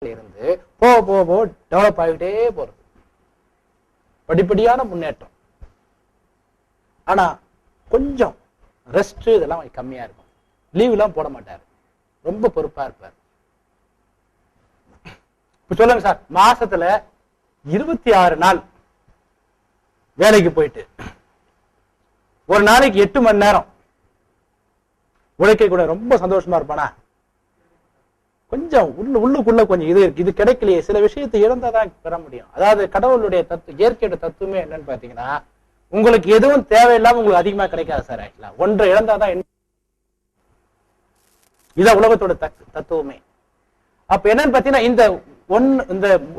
இருந்து போக போக போக டெவலப் ஆகிட்டே போறது, படிப்படியான முன்னேற்றம். ஆனா கொஞ்சம் ரெஸ்ட் இதெல்லாம் கம்மியா இருக்கும். லீவ் எல்லாம் போட மாட்டாரு, ரொம்ப பொறுப்பா இருப்பார். இப்ப சொல்லுங்க சார், மாசத்துல 26 நாள் வேலைக்கு போயிட்டு ஒரு நாளைக்கு 8 மணி நேரம் உழைக்க கூட ரொம்ப சந்தோஷமா இருப்பானா? கொஞ்சம் உள்ளுக்குள்ள கொஞ்சம் இது கிடைக்கலையே, சில விஷயத்தை இழந்தாதான் பெற முடியும். அதாவது கடவுளுடைய இயற்கையோட தத்துவமே என்னன்னு பாத்தீங்கன்னா, உங்களுக்கு எதுவும் தேவையில்லாம உங்களுக்கு அதிகமா கிடைக்காது சார். ஆக்சுவலா ஒன்றை இழந்தாதான் இதான் உலகத்தோட தத்துவமே. அப்ப என்னன்னு பாத்தீங்கன்னா, இந்த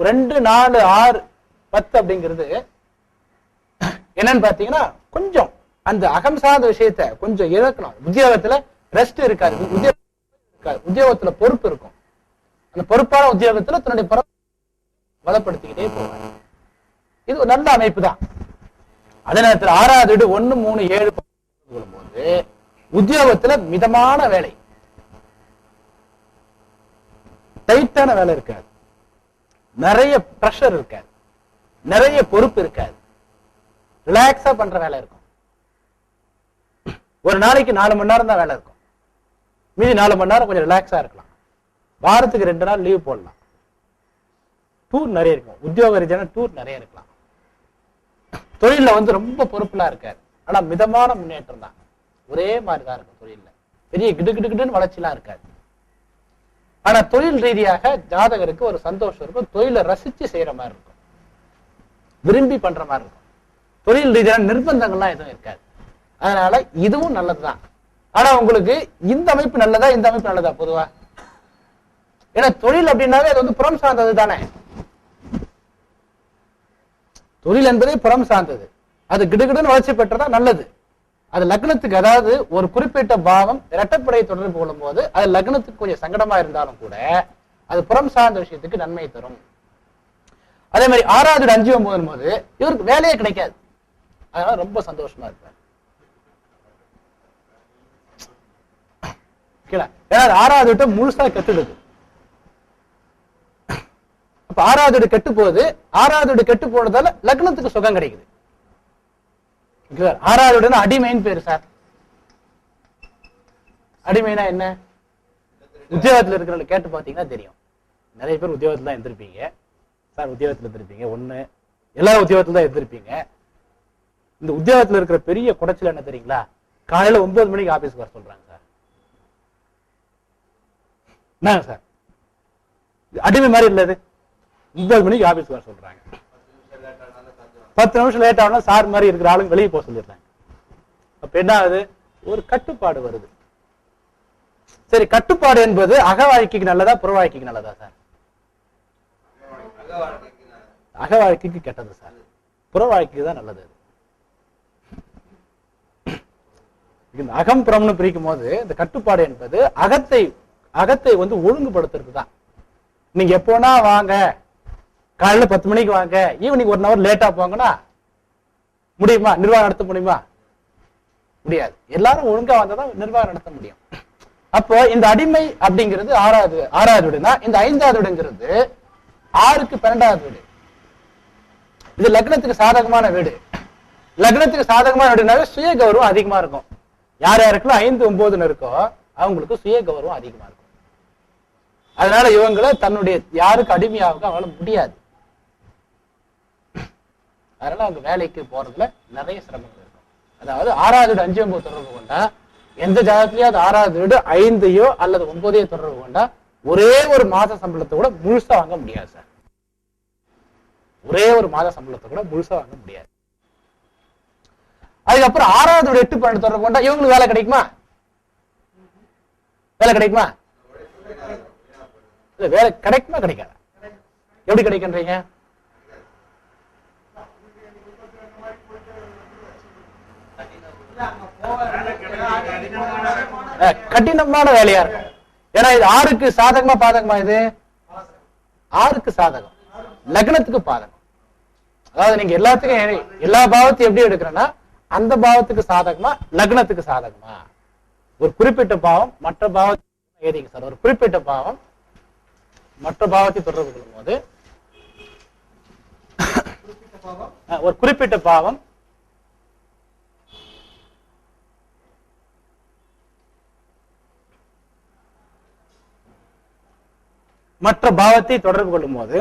2, 4, 6, 10 அப்படிங்கிறது என்னன்னு பாத்தீங்கன்னா, கொஞ்சம் அந்த அகம் சார்ந்த விஷயத்த கொஞ்சம் இழக்கணும். உத்தியோகத்துல ரெஸ்ட் இருக்காது, உத்தியோகத்துல பொறுப்பு இருக்கும். அந்த பொறுப்பான உத்தியோகத்துல தன்னுடைய பலப்படுத்திக்கிட்டே போவாங்க. இது ஒரு நல்ல அமைப்பு தான். அதே நேரத்தில் 6வது வீடு 1, 3, 7 போது உத்தியோகத்துல மிதமான வேலை, டைட்டான வேலை இருக்காது, நிறைய பிரஷர் இருக்காது, நிறைய பொறுப்பு இருக்காது, ரிலாக்ஸா பண்ற வேலை இருக்கும். ஒரு நாளைக்கு 4 மணி நேரம் தான் வேலை இருக்கும், மீதி 4 மணி நேரம் கொஞ்சம் ரிலாக்ஸா இருக்கலாம். வாரத்துக்கு 2 நாள் லீவ் போடலாம். டூர் நிறைய இருக்கும், உத்தியோக ரீதியான டூர் நிறைய இருக்கலாம். தொழில ரொம்ப பொறுப்புலாம் இருக்காரு, ஆனா மிதமான முன்னேற்றம் தான், ஒரே மாதிரிதான் இருக்கும். தொழில பெரிய கிடுகிடுன்னு வளர்ச்சிலாம் இருக்காது. ஆனா தொழில் ரீதியாக ஜாதகருக்கு ஒரு சந்தோஷம் இருக்கும், தொழிலை ரசிச்சு செய்யற மாதிரி இருக்கும், விரும்பி பண்ற மாதிரி இருக்கும். தொழில் ரீதியான நிர்பந்தங்கள்லாம் எதுவும் இருக்காது. அதனால இதுவும் நல்லதுதான். ஆனா உங்களுக்கு இந்த அமைப்பு நல்லதா, இந்த அமைப்பு நல்லதா? பொதுவா ஏன்னா தொழில் அப்படின்னாவே அது புறம் சார்ந்தது தானே. தொழில் என்பதே புறம் சார்ந்தது, அது கிடுகிடுன்னு வளர்ச்சி பெற்றதா நல்லது. அது லக்னத்துக்கு, அதாவது ஒரு குறிப்பிட்ட பாவம் இரட்டைப்படை தொடர்பு கொள்ளும் போது அது லக்னத்துக்கு கொஞ்சம் சங்கடமா இருந்தாலும் கூட அது புறம் சார்ந்த விஷயத்துக்கு நன்மை தரும். அதே மாதிரி 6வது 5, 9 போது இவருக்கு வேலையே கிடைக்காது, அதனால ரொம்ப சந்தோஷமா இருப்பார். ஏன்னா 6வது வீட்டை முழுசா கெட்டுடுது. அப்ப 6வது வீடு கெட்டு போகுது, 6வது வீடு கெட்டு போனதால லக்னத்துக்கு சுகம் கிடைக்குது. 6வது வீடுனா அடிமைன்னு பேரு சார். அடிமைனா என்ன? உத்தியோகத்துல இருக்கிறவங்க கேட்டு பாத்தீங்கன்னா தெரியும். நிறைய பேர் உத்தியோகத்துல தான் இருந்திருப்பீங்க சார், உத்தியோகத்துல இருந்திருப்பீங்க, எல்லா உத்தியோகத்துல தான் இருந்திருப்பீங்க. இந்த உத்தியோகத்துல இருக்கிற பெரிய குடைச்சல் என்ன தெரியுங்களா? காலையில 9 மணிக்கு ஆபீஸ்க்கு வர சொல்றாங்க சார். என்ன சார் அடிமை மாதிரி இல்லது? 9 மணிக்கு ஆபீஸ்க்கு வர சொல்றாங்க, 10 நிமிஷம் லேட் ஆகணும் சார் மாதிரி இருக்கிற ஆளுங்க வெளியே போக சொல்லிடுறாங்க. அப்ப என்ன ஆகுது? ஒரு கட்டுப்பாடு வருது. சரி, கட்டுப்பாடு என்பது அக வாழ்க்கைக்கு நல்லதா, புற வாழ்க்கைக்கு நல்லதா சார்? அக வாழ்க்கைக்கு கெட்டது சார், புற வாழ்க்கைக்கு தான் நல்லது. இந்த அகம் புறம்னு பிரிக்கும் போது இந்த கட்டுப்பாடு என்பது அகத்தை ஒழுங்குபடுத்துறது தான். நீங்க எப்போனா வாங்க, காலையில 10 மணிக்கு வாங்க, ஈவினிங் 1 ஹவர் லேட்டா போங்கன்னா முடியுமா? நிர்வாகம் நடத்த முடியுமா? முடியாது. எல்லாரும் ஒழுங்கா வந்தாதான் நிர்வாகம் நடத்த முடியும். அப்போ இந்த அடிமை அப்படிங்கிறது 6வது வீடுனா, இந்த 5வது வீடுங்கிறது 6க்கு 12வது வீடு. இது லக்னத்துக்கு சாதகமான வீடு. லக்னத்துக்கு சாதகமான வீடுனாவே சுய கௌரவம் அதிகமா இருக்கும். யார் யாருக்குலாம் 5, 9 இருக்கோ அவங்களுக்கு சுய கௌரவம் அதிகமா இருக்கும். அதனால இவங்களை தன்னுடைய யாருக்கு அடிமையாக அவங்கள முடியாது. அதனால அவங்க வேலைக்கு போறதுல நிறைய சிரமங்கள் இருக்கும். அதாவது 6வது வீடு 5, 9 தொடர்பு கொண்டா, எந்த ஜாதகத்திலயும் அது 6வது வீடு 5 அல்லது 9 தொடர்பு கொண்டா ஒரே ஒரு மாத சம்பளத்தை கூட முழுசா வாங்க முடியாது சார். ஒரே ஒரு மாத சம்பளத்தை கூட முழுசா வாங்க முடியாது. அதுக்கப்புறம் 6வது வீடு 8, 12 தொடர்பு கொண்டா இவங்களுக்கு வேலை கிடைக்குமா? வேலை கிடைக்குமா? வேலை கிடைக்குமா? கிடைக்காது. எப்படி கிடைக்கின்றீங்க? கடினமான வேலையா இருக்கும். ஏன்னா இது 6க்கு சாதகமா பாதகமா? இது 6க்கு சாதகம், லக்னத்துக்கு பாதகம். அதாவது நீங்க எல்லாத்துக்கும் எல்லா பாவத்தையும் எப்படி எடுக்கிறேன்னா, அந்த பாவத்துக்கு சாதகமா லக்னத்துக்கு சாதகமா? ஒரு குறிப்பிட்ட பாவம் மற்ற பாவத்துக்கு ஏறிங்க சார். ஒரு குறிப்பிட்ட பாவம் மற்ற பாவத்தை தொடர்பு கொள்ளும் போது ஒரு குறிப்பிட்ட பாவம் மற்ற பாவத்தை தொடர்பு கொள்ளும் போது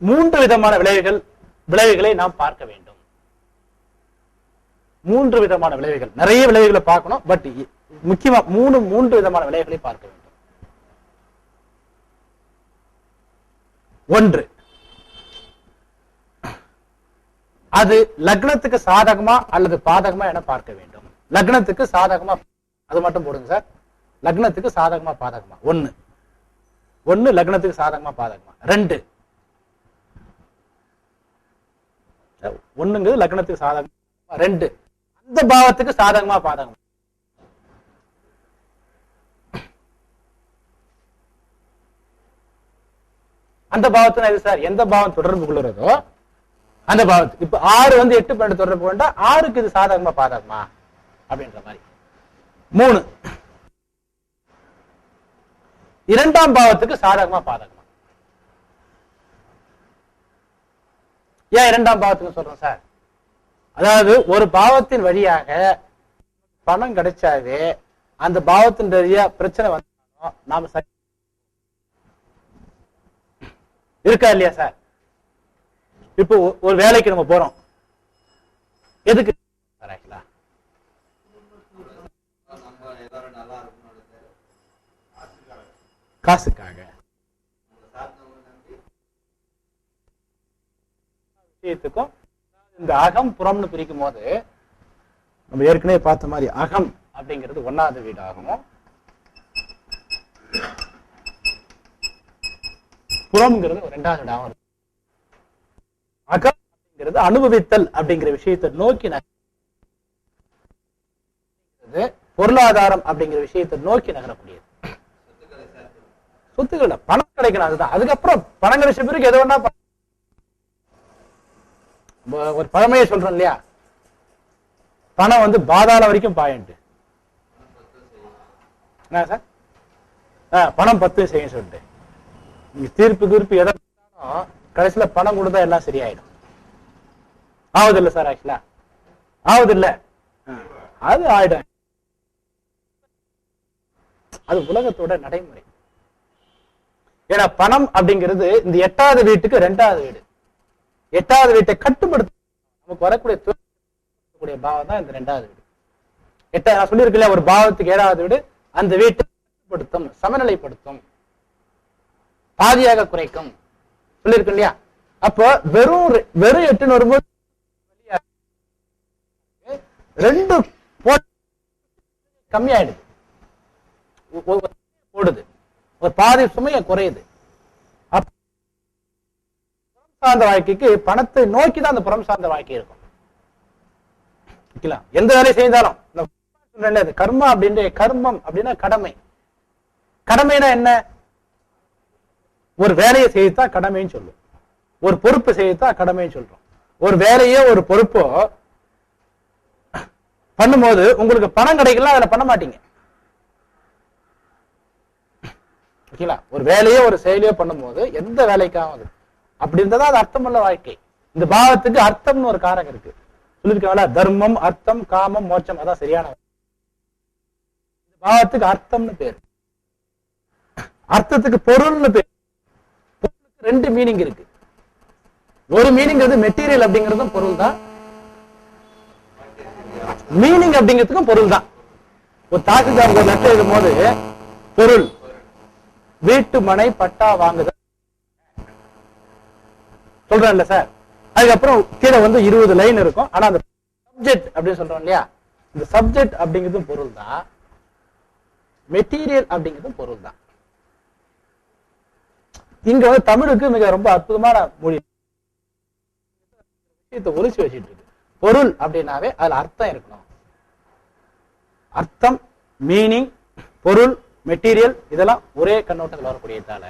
மூன்று விதமான விளைவுகளை நாம் பார்க்க வேண்டும். மூன்று விதமான விளைவுகள், நிறைய விளைவுகளை பார்க்கணும், பட் முக்கியமா மூன்று விதமான விளைவுகளை பார்க்க வேண்டும். ஒன்று, அது லக்னத்துக்கு சாதகமா அல்லது பாதகமா என பார்க்க வேண்டும். லக்னத்துக்கு சாதகமா, அது மட்டும் போடுங்க சார். லக்னத்துக்கு சாதகமா பாதகமா, ஒன்னு லக்னத்துக்கு சாதகமா பாதகமா. ரெண்டு, ஒண்ணுங்கிறது லக்னத்துக்கு சாதகமா. ரெண்டு, அந்த பாவத்துக்கு சாதகமா பாதகமா. அந்த பாவத்துல இது சார், எந்த பாவம் தொடர்பு கொள்ளுறதோ அந்த பாவத்துக்கு. இப்ப 6 வந்து 8 12 தொடர்பு கொண்டா 6க்கு இது சாதகமா பாதகமா அப்படின்ற மாதிரி. 3, இரண்டாம் பாவத்துக்கு சாதகமா பாதகமா. ஏன் இரண்டாம் பாவத்துக்கு சொல்றோம் சார்? அதாவது ஒரு பாவத்தின் வழியாக பணம் கிடைச்சாவே அந்த பாவத்தின் வழியா பிரச்சனை வந்தாலும் நாம இருக்கா இல்லையா சார்? இப்போ ஒரு வேலைக்கு நம்ம போறோம், எதுக்கு? காசுக்காக. விஷயத்துக்கும் இந்த அகம் புறம்னு பிரிக்கும் போது நம்ம ஏற்கனவே பார்த்த மாதிரி அகம் அப்படிங்கிறது 1வது வீடு ஆகும், புறம்ங்கிறது 2வது வீடாகும் இருக்கும். அகம் அப்படிங்கிறது அனுபவித்தல் அப்படிங்கிற விஷயத்தை நோக்கி நகரக்கூடியது, பொருளாதாரம் அப்படிங்கிற விஷயத்தை நோக்கி நகரக்கூடியது. சொத்துக்கள் பணம் கிடைக்கணும், அதுதான். அதுக்கப்புறம் பணம் கிடைச்ச பிறகு எது வேணா ஒரு பழமையை சொல்றோம் இல்லையா, பணம் வந்து பாதாள வரைக்கும் பாயிண்ட் சார். பணம் 10 செய்யும் சொல்லிட்டு தீர்ப்பு எதை கடைசியில பணம் கொடுத்தா எல்லாம் சரியாயிடும். ஆகுது இல்ல சார்? ஆக்சுவலா ஆகுது இல்ல, அது ஆயிடும். அது உலகத்தோட நடைமுறை. ஏன்னா பணம் அப்படிங்கிறது இந்த 8வது வீட்டுக்கு 2வது வீடு. 8வது வீட்டை கட்டுப்படுத்த நமக்கு வரக்கூடிய பாவம் தான் இந்த 2வது வீடு. நான் சொல்லியிருக்கல, ஒரு பாவத்துக்கு 7வது வீடு அந்த வீட்டை கட்டுப்படுத்தும், சமநிலைப்படுத்தும், பாதியாக குறைக்கும் சொல்லியிருக்கு இல்லையா? அப்போ வெறும் 8 வரும்போது 2 கம்மியாயிடுது, போடுது, ஒரு பாதி சுமைய குறையுது. புறம் சார்ந்த வாழ்க்கைக்கு பணத்தை நோக்கி தான் அந்த புறம் சார்ந்த வாழ்க்கை இருக்கும். எந்த வேலை செய்தாலும் கர்மா அப்படின்ற கர்மம் அப்படின்னா கடமை. கடமைனா என்ன? ஒரு வேலையை செய்யத்தான் கடமைன்னு சொல்லும், ஒரு பொறுப்பு செய்யத்தான் கடமைன்னு சொல்றோம். ஒரு வேலையோ ஒரு பொறுப்போ பண்ணும்போது உங்களுக்கு பணம் கிடைக்கலாம், அதுல பண்ண மாட்டீங்க. ஒரு வேலையோ ஒரு செயலியோ பண்ணும்போது எந்த வேலைக்காவது அப்படி இருந்தா அது அர்த்தமுள்ள வாழ்க்கை. இந்த பாவத்துக்கு அர்த்தம்னு ஒரு காரகம் இருக்கு சொல்லிருக்காங்களா, தர்மம், அர்த்தம், காமம், மோட்சம், அதான் சரியான. இந்த பாவத்துக்கு அர்த்தம்னு பேரு, அர்த்தத்துக்கு பொருள்னு பேரு. பொருளுக்கு 2 மீனிங் இருக்கு. ஒரு மீனிங் மெட்டீரியல் அப்படிங்கிறதும் பொருள் தான், மீனிங் அப்படிங்கிறதுக்கும் பொருள் தான். ஒரு தாசில்தார் ஒரு லெட்டர் எழுதும் போது பொருள் வீட்டு மனை பட்டா வாங்குதல் சொல்றேன்ல சார். அதுக்கப்புறம் கீழே 20 லைன் இருக்கும். ஆனா அந்த சப்ஜெக்ட் அப்படின்னு சொல்றோம் இல்லையா, இந்த சப்ஜெக்ட் அப்படிங்கிறதும் பொருள் தான், மெட்டீரியல் அப்படிங்கிறதும் பொருள் தான். இங்க தமிழுக்கு மிக ரொம்ப அற்புதமான மொழி விஷயத்தை ஒழிச்சு வச்சுட்டு இருக்கு. பொருள் அப்படின்னாவே அதுல அர்த்தம் இருக்கணும். அர்த்தம், மீனிங், பொருள், மெட்டீரியல் இதெல்லாம் ஒரே கண்ணோட்டத்தில் வரக்கூடியதால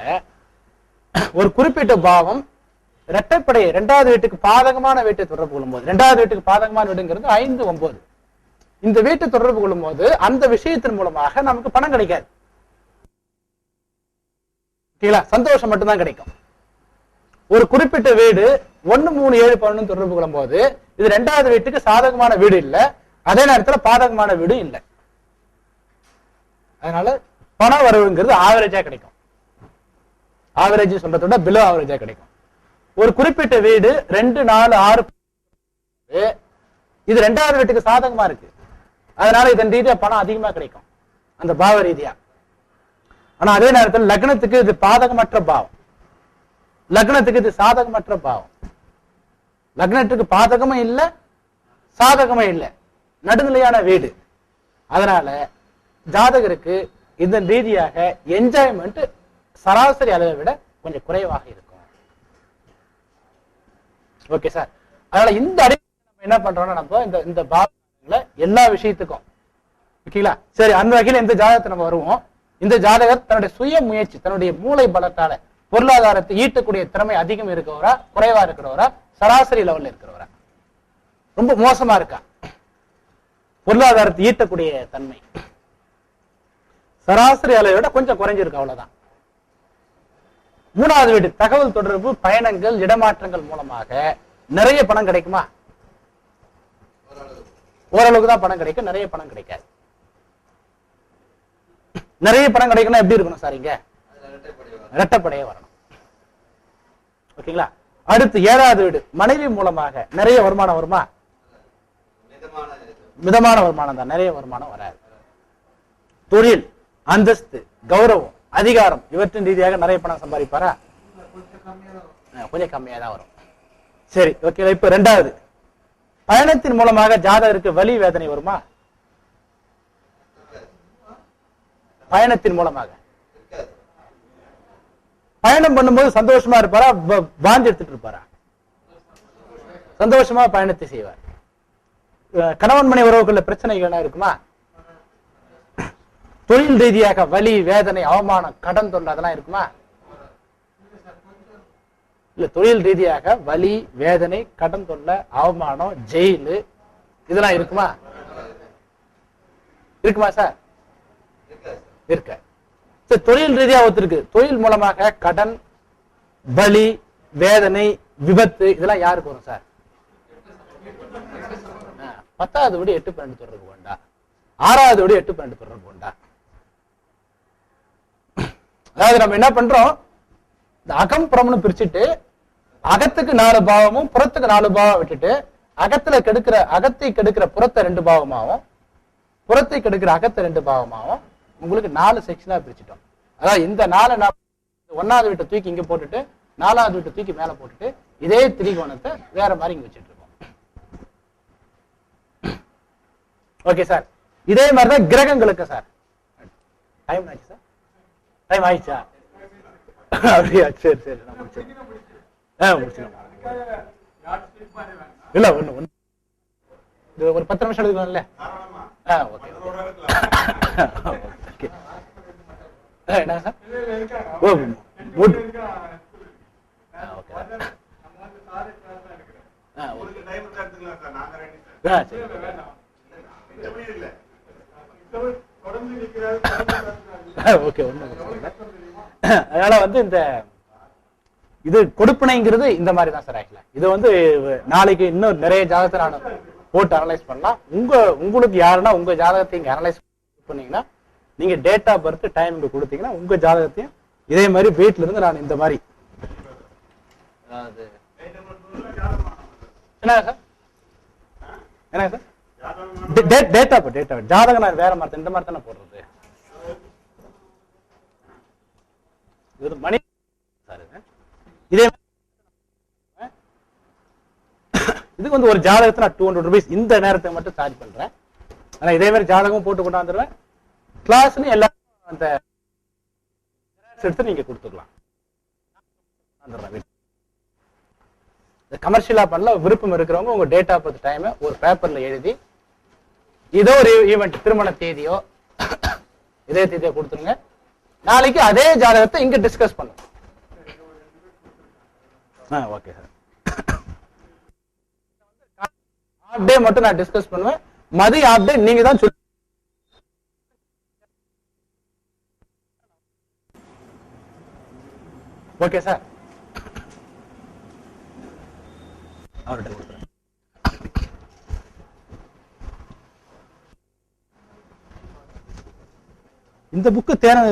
ஒரு குறிப்பிட்ட பாவம் இரட்டைப்படை 2வது வீட்டுக்கு பாதகமான வீட்டை தொடர்பு கொள்ளும் போது, 2வது வீட்டுக்கு பாதகமான வீடுங்கிறது 5, 9. இந்த வீட்டை தொடர்பு கொள்ளும் போது அந்த விஷயத்தின் மூலமாக நமக்கு பணம் கிடைக்காது. சந்தோஷம் மட்டும்தான் கிடைக்கும். ஒரு குறிப்பிட்ட வீடு 1, 3, 7, 11 தொடர்பு கொள்ளும் போது இது 2வது வீட்டுக்கு சாதகமான வீடு இல்ல, அதே நேரத்தில் பாதகமான வீடு இல்லை. அதனால பண வரவுங்கிறது ஆவரேஜா கிடைக்கும். ஆவரேஜ் சொல்றத விட பிலோ ஆவரேஜா கிடைக்கும். ஒரு குறிப்பிட்ட வீடு 2, 4, 6 இது 2வது வீட்டுக்கு சாதகமா இருக்கு, அதனால இதன் ரீதியா பணம் அதிகமா கிடைக்கும் அந்த பாவ ரீதியா. ஆனா அதே நேரத்தில் லக்னத்துக்கு இது பாதகமற்ற பாவம், லக்னத்துக்கு இது சாதகமற்ற பாவம். லக்னத்துக்கு பாதகமும் இல்லை சாதகமும் இல்லை, நடுநிலையான வீடு. அதனால ஜாதகருக்கு இதன் ரீதியாக என்ஜாய்மெண்ட் சராசரி அளவை விட கொஞ்சம் குறைவாக இருக்கும். Okay sir. அதனால இந்த அடிப்படையில் நம்ம என்ன பண்றோம்னா நம்ம இந்த பாவங்களை எல்லா விஷயத்துக்கும் ஓகேங்களா. சரி, அந்த வகையில் இந்த ஜாதகத்தை நம்ம வருவோம். இந்த ஜாதகர் தன்னுடைய சுய முயற்சி, தன்னுடைய மூளை பலத்தால பொருளாதாரத்தை ஈட்டக்கூடிய திறமை அதிகம் இருக்கிறவரா, குறைவா இருக்கிறவரா, சராசரி லெவல்ல இருக்கிறவரா, ரொம்ப மோசமா இருக்கா? பொருளாதாரத்தை ஈட்டக்கூடிய தன்மை சராசரி அளவை விட கொஞ்சம் குறைஞ்சிருக்கு, அவ்வளவுதான். 3வது வீடு தகவல் தொடர்பு, பயணங்கள், இடமாற்றங்கள் மூலமாக நிறைய பணம் கிடைக்குமா? ஓரளவுக்கு தான் பணம் கிடைக்கும், நிறைய பணம் கிடைக்காது. நிறைய பணம் கிடைக்கணும் எப்படி இருக்கணும் சார்? இங்க இரட்டைப்படையே வரணும். ஓகேங்களா. அடுத்து 7வது வீடு மனைவி மூலமாக நிறைய வருமானம் வருமா? மிதமான வருமானம் தான், நிறைய வருமானம் வராது. தொழில், அந்தஸ்து, கௌரவம், அதிகாரம் இவற்றின் ரீதியாக நிறைய பணம் சம்பாதிப்பாரா? கொஞ்சம் கம்மியா தான் வரும். சரி, ஓகே. இப்ப 2வது பயணத்தின் மூலமாக ஜாதகருக்கு வலி வேதனை வருமா? பயணத்தின் மூலமாக பயணம் பண்ணும்போது சந்தோஷமா இருப்பாரா, வாந்தி எடுத்துட்டு இருப்பாரா? சந்தோஷமா பயணத்தை செய்வார். கணவன் மனை உறவுக்குள்ள பிரச்சனைகள் இருக்குமா? தொழில் ரீதியாக வலி வேதனை அவமானம் கடன் தொல்லை அதெல்லாம் இருக்குமா? இல்ல, தொழில் ரீதியாக வலி வேதனை கடன் தொல்லை அவமானம் ஜெயிலு இதெல்லாம் இருக்குமா? இருக்குமா சார்? இருக்க. தொழில் ரீதியா ஒத்துருக்கு. தொழில் மூலமாக கடன் வலி வேதனை விபத்து இதெல்லாம் யாருக்கு வரும் சார்? 10வது வீடு 8, 12 தொடர்பு கொண்டா, 6வது வீடு 8, 12 தொடர்பு கொண்டா. அதாவது நம்ம என்ன பண்றோம், இந்த அகம் புறம்னு பிரிச்சுட்டு அகத்துக்கு 4 பாவமும் புறத்துக்கு 4 பாவம் விட்டுட்டு அகத்தை கெடுக்கிற புறத்தை 2 பாவமாவும் புறத்தை கெடுக்கிற அகத்தை 2 பாவமாவும் உங்களுக்கு 4 செக்ஷனா பிரிச்சுட்டோம். அதாவது இந்த 4 1வது வீட்டை தூக்கி இங்க போட்டுட்டு 4வது வீட்டை தூக்கி மேல போட்டுட்டு இதே திரிகோணத்தை வேற மாதிரி இங்க வச்சுட்டு இருக்கோம். Okay sir. இதே மாதிரிதான் கிரகங்களுக்கு சார். டைம் ஆச்சு சார்? டைம் ஆயிடுச்சா? அப்படியா? சரி சரி, நான் முடிச்சிடறேன். இல்ல ஒண்ணு ஒரு 10 நிமிஷம் எடுக்கலாம்ல? ஓகே. என்ன சார்? ஓகே. அதனால இந்த இது கொடுப்பனைங்கிறது இந்த மாதிரி தான் சார். ஆக்சுவலா இது நாளைக்கு இன்னும் நிறைய ஜாதகத்தை நான் போட்டு அனலைஸ் பண்ணலாம். உங்களுக்கு யாருன்னா உங்க ஜாதகத்தை இங்க அனலைஸ் பண்ணீங்கன்னா நீங்க டேட் ஆஃப் பர்த் டைம் இங்க கொடுத்தீங்கன்னா உங்க ஜாதகத்தையும் இதே மாதிரி வீட்டுல இருந்து நான் இந்த மாதிரி என்ன சார் என்ன சார் டேட் ஆஃப் ஜாதகம் நான் வேற மாதிரி இந்த மாதிரி தானே போடுறது. இது மணி சார் இதே இதுக்கு ஒரு ஜாதகத்தை நான் 200 ரூபீஸ் இந்த நேரத்தை மட்டும் சார்ஜ் பண்றேன். ஆனா இதே மாதிரி ஜாதகமும் போட்டு கொண்டாந்துருவேன். கிளாஸ்னு எல்லாரும் அந்த எடுத்து நீங்க கொடுத்துக்கலாம். கமர்ஷியலா பண்ணல விருப்பம் இருக்கிறவங்க உங்க டேட் ஆஃப் பர்த் டைம் ஒரு பேப்பர்ல எழுதி ஏதோ ஒரு ஈவெண்ட் திருமண தேதியோ இதே தேதியோ கொடுத்துருங்க. நாளைக்கு அதே ஜாதகத்தை இங்க டிஸ்கஸ் பண்ணுவோம். Okay sir. ஹாஃப் டே மட்டும் நான் டிஸ்கஸ் பண்ணுவேன். மதிய ஆஃப் டே நீங்க தான் சொல்லி ஓகே சார் அவர்கிட்ட கொடுக்குறேன். இந்த புக்கு தேவையான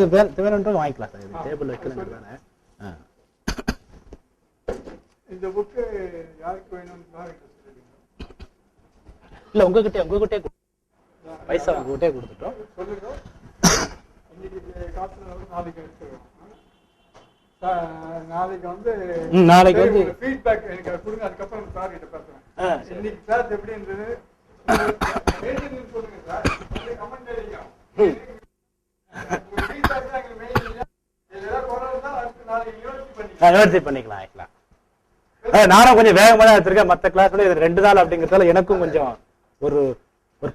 வாங்கிக்கலாம் சார். இது டேபிள் வைக்கணும் தானே. இந்த புக்கு யாருக்கு வேணும்னு இல்ல உங்ககிட்டே பைசா உங்ககிட்டே கொடுத்துட்டோம். சொல்லுங்க. இன்னைக்கு காசு நாளைக்கு எடுத்துருவோம். நாளைக்கு வந்து ஃபீட்பேக் எனக்கு கொடுங்க. அதுக்கப்புறம் சார் கிட்ட பேசுறேன். இன்னைக்கு கிளாஸ் எப்படி இருந்தது சொல்லுங்க சார். கமெண்ட் அடிங்க. யோசிச்சு பண்ணிக்கலாம். நானும் கொஞ்சம் வேகமா தான் எடுத்திருக்கேன். மற்ற கிளாஸ் விட இது 2 நாள் அப்படிங்கறதால எனக்கும் கொஞ்சம் ஒரு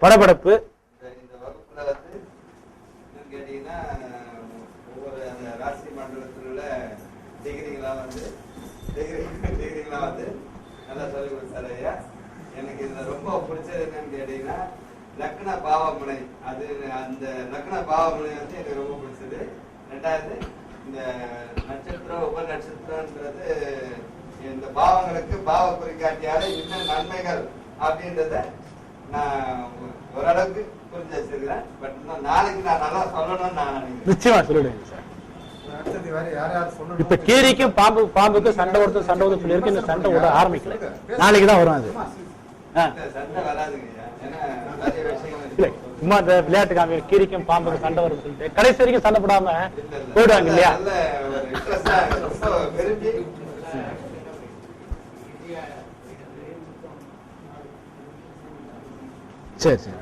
படபடப்பு. இந்த வகுப்புல வந்து கேட்டீங்கன்னா ஒவ்வொரு அந்த ராசி மண்டலத்தில் உள்ள டிகிரிகளா வந்து நல்லா சொல்லி கொடுத்தாரு ஐயா. எனக்கு இதுல ரொம்ப பிடிச்சது என்னன்னு கேட்டீங்கன்னா லக்ன பாவமுனை. அது அந்த லக்ன பாவமுனை வந்து எனக்கு ரொம்ப பிடிச்சது. 2வது இந்த நட்சத்திரம் உப நட்சத்திரம்ன்றது இந்த பாவங்களுக்கு பாவ குறிகாட்டியால இன்னும் நன்மைகள் அப்படின்றத நான் ஓரளவுக்கு புரிஞ்சு வச்சிருக்கிறேன். பட் நாளைக்கு நான் நல்லா சொல்லணும்னு நான் நினைக்கிறேன். நிச்சயமா சொல்லிடுங்க சார். இப்ப கீரிக்கும் பாம்புக்கும் சண்டை ஓடுறது சொல்லியிருக்கு. இந்த சண்டை ஓட ஆரம்பிக்கல. நாளைக்கு தான் வரும். அது சண்டை வராதுங்க. இல்ல சும்மா இந்த விளையாட்டு காமி கீரிக்கும் பாம்புக்கும் சண்டை வரும் சொல்லிட்டு கடைசி வரைக்கும் சண்டை போடாம போயிடுவாங்க இல்லையா? சரி சரி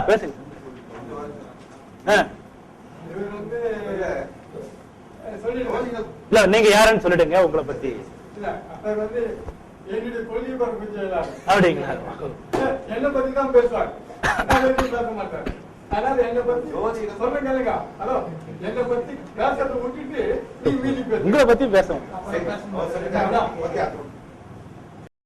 பேசுங்க. இல்ல நீங்க யாருன்னு சொல்லிடுங்க உங்களை பத்தி. அப்படிங்களா? என்ன பத்தி தான் பேசுவாங்க. பேச மாட்டாங்க. அதனால என்ன பத்தி சொல்லுங்க. ஹலோ, என்ன பத்தி பேசுறத விட்டுட்டு நீங்க மீதி பேசுங்க. உங்களை பத்தி பேசுவோம்.